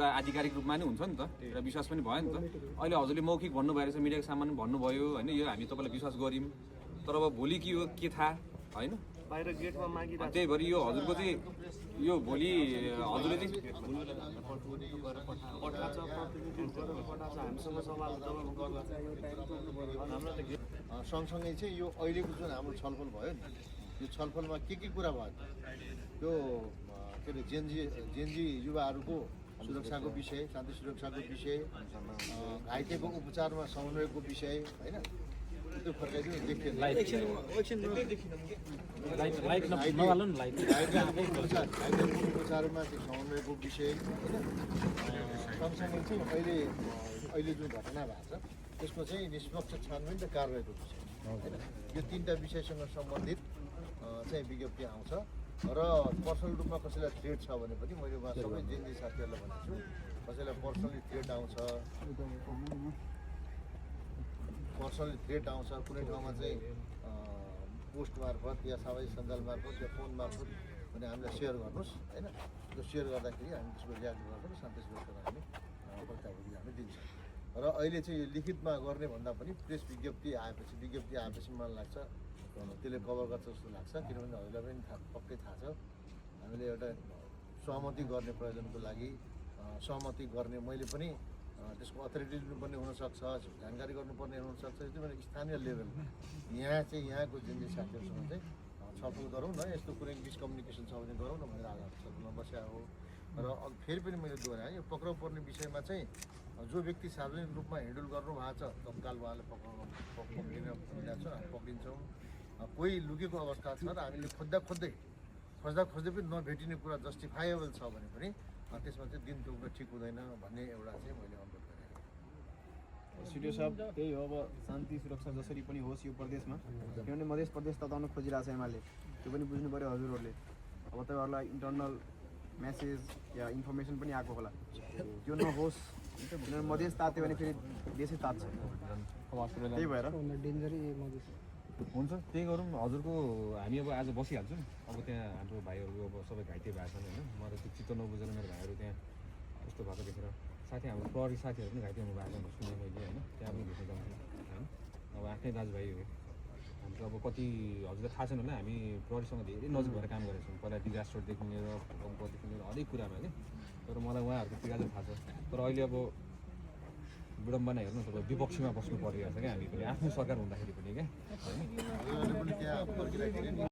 एउटा आधिकारिक रूपमा नै हुन्छ नि त, एउटा विश्वास पनि भयो नि त। अहिले हजुरले मौखिक भन्नुभएको रहेछ, मिडियाको सामान भन्नुभयो होइन, यो हामी तपाईँलाई विश्वास गऱ्यौँ, तर अब भोलि के हो के थाहा होइन। बाहिर गेटमा मागिरहेको त्यही भएर यो हजुरको चाहिँ यो भोलि हजुरले चाहिँ पठाएको छ, प्रतिनिधित्व गरेर पठाएको छ, हामीसँग सवाल जवाब सँगसँगै चाहिँ यो अहिलेको जुन हाम्रो छलफल भयो नि, यो छलफलमा के कुरा भयो त्यो के अरे जेनजी युवाहरूको सुरक्षाको विषय, शान्ति सुरक्षाको विषय, घाइतेको उपचारमा समन्वयको विषय होइन, त्यो फर्काइदिनु देखिएन। घाइतेको उपचारमा त्यो समन्वयको विषय होइन, सँगसँगै चाहिँ अहिले जुन घटना भएको छ त्यसको चाहिँ निष्पक्ष छानबिन र कारबाहीको विषय होइन, यो तीनवटा विषयसँग सम्बन्धित चाहिँ विज्ञप्ति आउँछ। र पर्सनल रूपमा कसैलाई थ्रेट छ भने पनि मैले उहाँ सबै जेनजी साथीहरूलाई भनेको छु, कसैलाई पर्सनली थ्रेट आउँछ, कुनै ठाउँमा चाहिँ पोस्ट मार्फत या सामाजिक सञ्जाल मार्फत या फोन मार्फत भने हामीलाई सेयर गर्नुहोस् होइन, त्यो सेयर गर्दाखेरि हामी त्यसको रियाक्ट गर्छौँ, शान्ति सुरक्षामा हामी प्रत्याभूति हामी दिन्छौँ। र अहिले चाहिँ यो लिखितमा गर्ने भन्दा पनि प्रेस विज्ञप्ति आएपछि मलाई लाग्छ त्यसले कभर गर्छ जस्तो लाग्छ, किनभने हजुरलाई पनि पक्कै थाहा छ हामीले एउटा सहमति गर्ने प्रयोजनको लागि सहमति गर्ने मैले पनि त्यसको अथोरिटी लिनुपर्ने हुनसक्छ, जानकारी गर्नुपर्ने हुनसक्छ, त्यो भने स्थानीय लेभल यहाँ चाहिँ यहाँको जेनजी साथीहरूसँग चाहिँ छलफल गरौँ न, यस्तो कुनै मिसकम्युनिकेसन छ भने गरौँ न भनेर आधार छलफलमा बसेको हो। र फेरि पनि मैले दोहोऱ्याएँ, यो पक्राउ पर्ने विषयमा चाहिँ जो व्यक्ति सार्वजनिक रूपमा हेन्डल गर्नुभएको छ तत्काल उहाँले पक्रिन्छौँ। कोही लुकेको अवस्था छ र हामीले खोज्दा खोज्दै पनि नभेटिने कुरा जस्टिफाएबल छ भने पनि त्यसमा चाहिँ दिन तोक्न ठिक हुँदैन भन्ने एउटा चाहिँ मैले अनुरोध गरेँ। सिडिओ साहब त्यही हो, अब शान्ति सुरक्षा जसरी पनि होस् यो प्रदेशमा, किनभने मध्य प्रदेश तताउन खोजिरहेको छ एमाले, त्यो पनि बुझ्नु पऱ्यो हजुरहरूले। अब तपाईँहरूलाई इन्टरनल मेसेज या इन्फर्मेसन पनि आएको होला, त्यो नहोस्, किनभने मधेस तात्यो भने फेरि देशै तात्छ, त्यही भएर डेन्जरै मधेस हुन्छ त्यही गरौँ। हजुरको हामी अब आज बसिहाल्छौँ, अब त्यहाँ हाम्रो भाइहरू अब सबै घाइते भएको छन् होइन, मलाई त्यो चित्त नबुझेर मेरो भाइहरू त्यहाँ यस्तो भएको देखेर साथै हाम्रो प्रहरी साथीहरू पनि घाइते हुनु भएको छ सुनेको मैले होइन, त्यहाँ पनि भेट्न जान्छु होइन। अब आफ्नै दाजुभाइ हो हाम्रो, अब कति हजुरलाई थाहा छैन होला, हामी प्रहरीसँग धेरै नजिक भएर काम गरेको छौँ, पहिला डिजास्टरदेखि लिएर भूकम्पदेखि लिएर हरेक कुरामा कि। तर मलाई उहाँहरूको टिका चाहिँ थाहा छ, तर अहिले अब विडम्बना हेर्नु तपाईँ विपक्षीमा बस्नु परिरहेको छ क्या हामी पनि, आफ्नो सरकार हुँदाखेरि पनि क्या होइन।